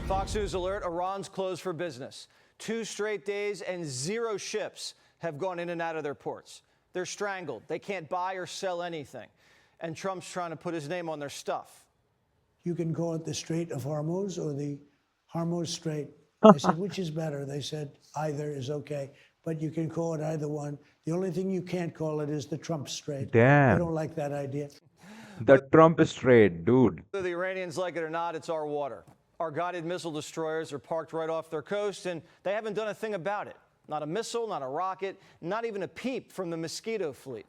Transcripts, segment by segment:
Fox News alert, Iran's closed for business. 2 straight days and 0 ships have gone in and out of their ports. They're strangled. They can't buy or sell anything. And Trump's trying to put his name on their stuff. You can call it the Strait of Hormuz or the Hormuz Strait. I said, which is better? They said, either is okay, but you can call it either one. The only thing you can't call it is the Trump Strait. I don't Damn. like that idea. The Trump is straight, dude. Whether the Iranians like it or not, it's our water. Our guided missile destroyers are parked right off their coast, and they haven't done a thing about it. Not a missile, not a rocket, not even a peep from the Mosquito fleet.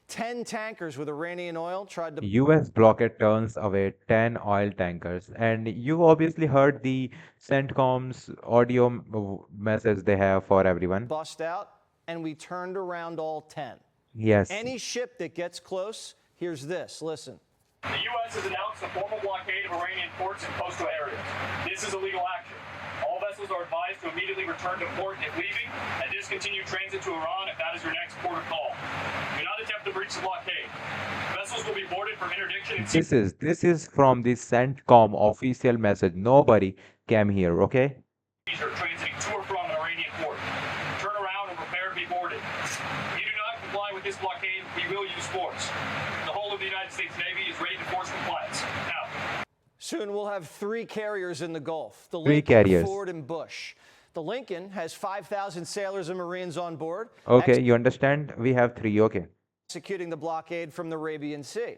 10 tankers with Iranian oil tried to US blockade turns away 10 oil tankers. And you obviously heard the CENTCOM's audio message they have for everyone. bust out, and we turned around all 10. Yes. Any ship that gets close, here's this. Listen. The U.S. has announced a formal blockade of Iranian ports and coastal areas. This is illegal action. All vessels are advised to immediately return to port if leaving and discontinue transit to Iran if that is your next port of call. Do not attempt to breach the blockade. Vessels will be boarded for interdiction. This is from the CENTCOM official message. Nobody came here, okay? These are transiting to or from an Iranian port. Turn around and prepare to be boarded. If you do not comply with this blockade, we will use force. The whole of the United States Navy is ready to force compliance. Now. Soon we'll have 3 carriers in the Gulf. The 3 Lincoln, carriers. Ford, and Bush. The Lincoln has 5,000 sailors and Marines on board. Okay, you understand? We have 3, okay. Executing the blockade from the Arabian Sea.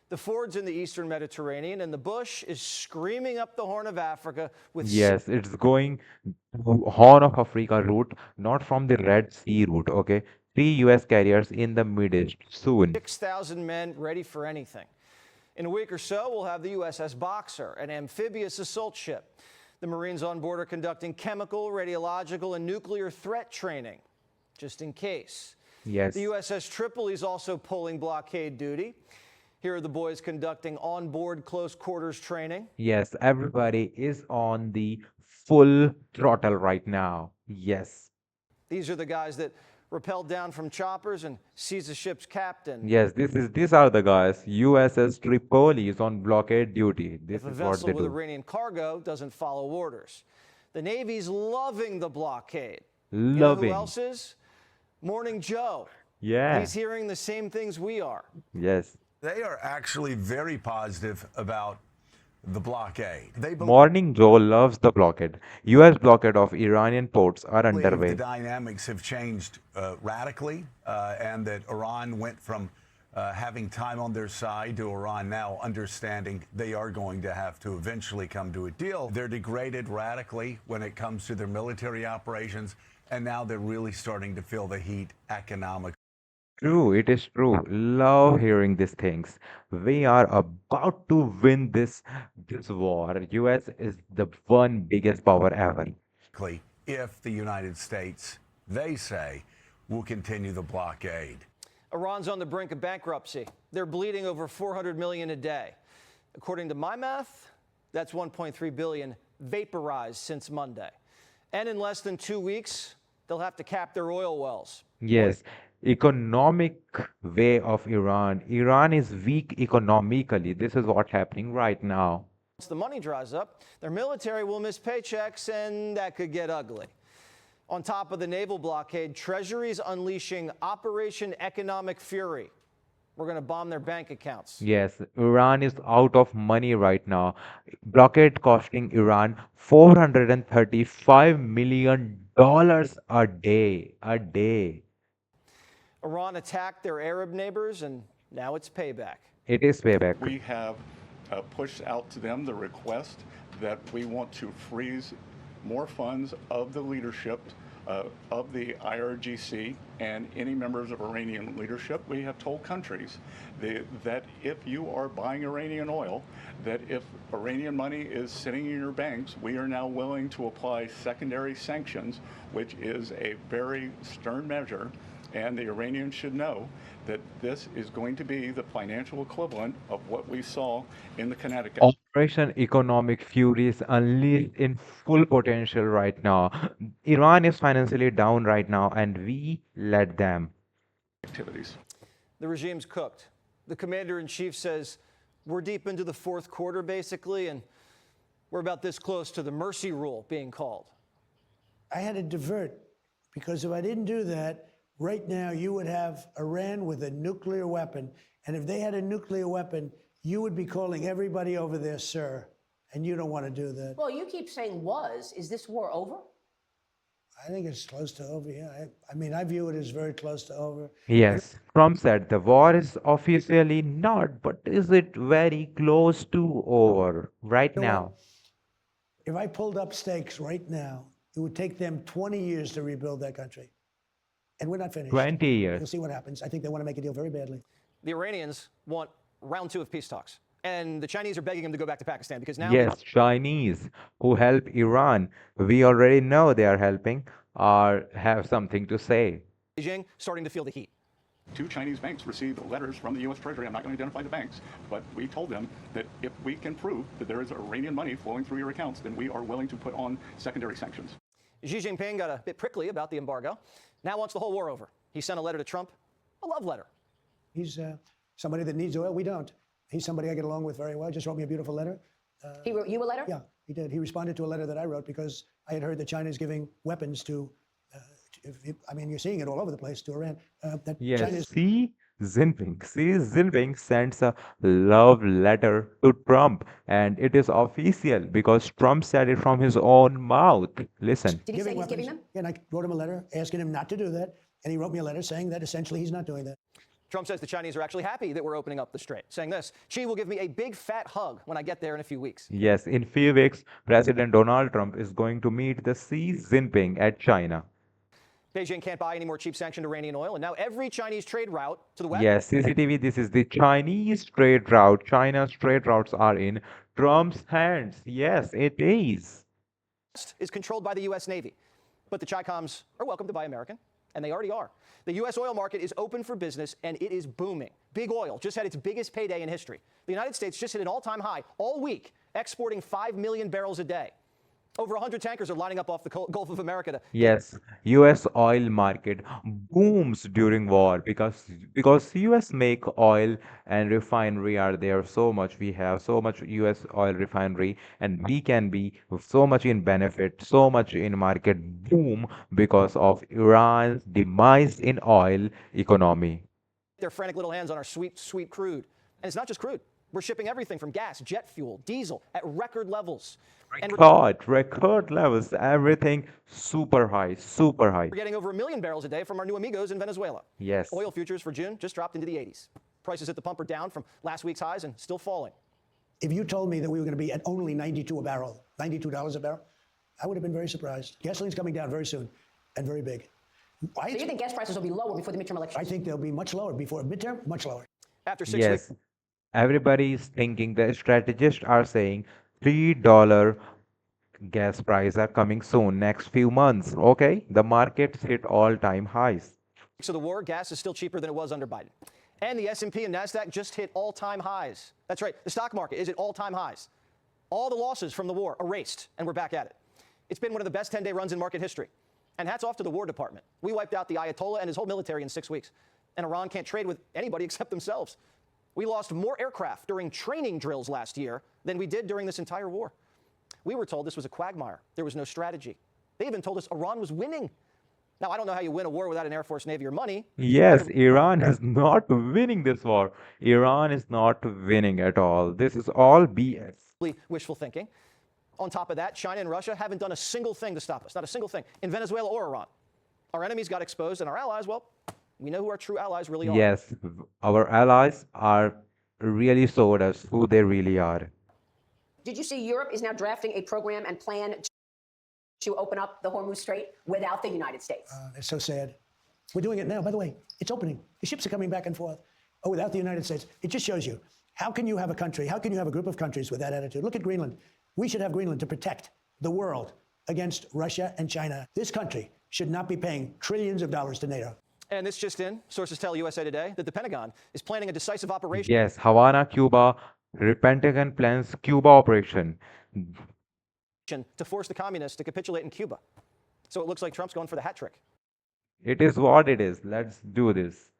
The Ford's in the Eastern Mediterranean, and the Bush is screaming up the Horn of Africa with Yes, it's going Horn of Africa route, not from the Red Sea route, okay? 3 US carriers in the Mid East soon. 6,000 men ready for anything. In a week or so, we'll have the USS Boxer, an amphibious assault ship. The Marines on board are conducting chemical, radiological, and nuclear threat training, just in case. Yes. The USS Tripoli is also pulling blockade duty. Here are the boys conducting on-board close quarters training. Yes, everybody is on the full throttle right now. Yes. These are the guys that rappelled down from choppers and seized the ship's captain. Yes, these are the guys. USS Tripoli is on blockade duty. This If a is what vessel they with do. Iranian cargo doesn't follow orders. The Navy's loving the blockade. You know Loving. who else is? Morning Joe. Yeah. He's hearing the same things we are. Yes. They are actually very positive about the blockade. They Morning Joe loves the blockade. US blockade of Iranian ports are believe underway. the dynamics have changed radically, and that Iran went from having time on their side to Iran now understanding they are going to have to eventually come to a deal. They're degraded radically when it comes to their military operations, and now they're really starting to feel the heat economically. True, it is true. Love hearing these things. We are about to win this war. US is the one biggest power ever. If the United States, they say, will continue the blockade. Iran's on the brink of bankruptcy. They're bleeding over $400 million a day. According to my math, that's $1.3 billion vaporized since Monday. And in less than 2 weeks, they'll have to cap their oil wells. Yes, economic way of Iran. Iran is weak economically. This is what's happening right now. Once the money dries up, their military will miss paychecks, and that could get ugly. On top of the naval blockade, Treasury's unleashing Operation Economic Fury. We're going to bomb their bank accounts. Yes, Iran is out of money right now. Blockade costing Iran $435 million a day. A day. Iran attacked their Arab neighbors, and now it's payback. It is payback. We have pushed out to them the request that we want to freeze more funds of the leadership of the IRGC and any members of Iranian leadership. We have told countries that if you are buying Iranian oil, that if Iranian money is sitting in your banks, we are now willing to apply secondary sanctions, which is a very stern measure. And the Iranians should know that this is going to be the financial equivalent of what we saw in the Connecticut. Operation Economic Fury is unleashed in full potential right now. Iran is financially down right now, and we let them. Activities. The regime's cooked. The commander-in-chief says we're deep into the 4th quarter, basically, and We're about this close to the mercy rule being called. I had to divert because if I didn't do that, right now you would have Iran with a nuclear weapon. And if they had a nuclear weapon, you would be calling everybody over there, sir. And you don't want to do that. Well, you keep saying was. Is this war over? I think it's close to over, yeah. I mean, I view it as very close to over. Yes, Trump said the war is officially not, but is it very close to over right You know what? now? If I pulled up stakes right now, it would take them 20 years to rebuild that country. And we're not finished. 20 You'll years. see what happens. I think they want to make a deal very badly. The Iranians want round 2 of peace talks. And the Chinese are begging him to go back to Pakistan because now Yes, Chinese who help Iran, we already know they are helping, or have something to say. Beijing starting to feel the heat. 2 Chinese banks received letters from the U.S. Treasury. I'm not going to identify the banks, but we told them that if we can prove that there is Iranian money flowing through your accounts, then we are willing to put on secondary sanctions. Xi Jinping got a bit prickly about the embargo. Now wants the whole war over. He sent a letter to Trump, a love letter. He's somebody that needs oil. We don't. He's somebody I get along with very well. Just wrote me a beautiful letter. He wrote you a letter? Yeah, he did. He responded to a letter that I wrote because I had heard that China is giving weapons to, I mean, you're seeing it all over the place, to Iran. That Yes, China's Xi Jinping sends a love letter to Trump, and it is official because Trump said it from his own mouth. Listen. Did he say giving he's giving weapons. them? Yeah, and I wrote him a letter asking him not to do that. And he wrote me a letter saying that essentially he's not doing that. Trump says the Chinese are actually happy that we're opening up the strait, saying this: Xi will give me a big fat hug when I get there in a few weeks. Yes, in few weeks, President Donald Trump is going to meet the Xi Jinping at China. Beijing can't buy any more cheap sanctioned Iranian oil, and now every Chinese trade route to the west Yes, CCTV, this is the Chinese trade route. China's trade routes are in Trump's hands. Yes, it is. is controlled by the U.S. Navy. But the Chi-Coms are welcome to buy American, and they already are. The U.S. oil market is open for business, and it is booming. Big oil just had its biggest payday in history. The United States just hit an all-time high all week, exporting 5 million barrels a day. Over 100 tankers are lining up off the Gulf of America to Yes, US oil market booms during war because US make oil and refinery are there so much. We have so much US oil refinery and we can be so much in benefit, so much in market boom because of Iran's demise in oil economy. their frantic little hands on our sweet, sweet crude. And it's not just crude. We're shipping everything from gas, jet fuel, diesel at record levels. And Record levels, everything super high, super high. we're getting over 1 million barrels a day from our new amigos in Venezuela. Yes. Oil futures for June just dropped into the 80s. Prices at the pump are down from last week's highs and still falling. If you told me that we were going to be at only 92 a barrel, $92 a barrel, I would have been very surprised. Gasoline's coming down very soon and very big. So you think gas prices will be lower before the midterm elections? I think they'll be much lower before midterm, much lower. After 6 weeks, Yes, everybody is thinking, the strategists are saying $3 gas price are coming soon, next few months. Okay, the markets hit all-time highs. of the war, gas is still cheaper than it was under Biden. And the S&P and NASDAQ just hit all-time highs. That's right, the stock market is at all-time highs. All the losses from the war erased, and we're back at it. It's been one of the best 10-day runs in market history. And hats off to the War Department. We wiped out the Ayatollah and his whole military in 6 weeks. And Iran can't trade with anybody except themselves. We lost more aircraft during training drills last year than we did during this entire war. We were told this was a quagmire. There was no strategy. They even told us Iran was winning. Now, I don't know how you win a war without an Air Force, Navy, or money. Yes, Iran is not winning this war. Iran is not winning at all. This is all BS. Wishful thinking. On top of that, China and Russia haven't done a single thing to stop us, not a single thing, in Venezuela or Iran. Our enemies got exposed, and our allies, well, we know who our true allies really are. Yes, our allies are really showed us who they really are. Did you see Europe is now drafting a program and plan to open up the Hormuz Strait without the United States? It's so sad. We're doing it now. By the way, it's opening. The ships are coming back and forth. Oh, without the United States. It just shows you, how can you have a country, how can you have a group of countries with that attitude? Look at Greenland. We should have Greenland to protect the world against Russia and China. This country should not be paying trillions of dollars to NATO. And this just in, sources tell USA Today that the Pentagon is planning a decisive operation Yes, Havana, Cuba, Pentagon plans Cuba operation. to force the communists to capitulate in Cuba. So it looks like Trump's going for the hat trick. It is what it is. Let's do this.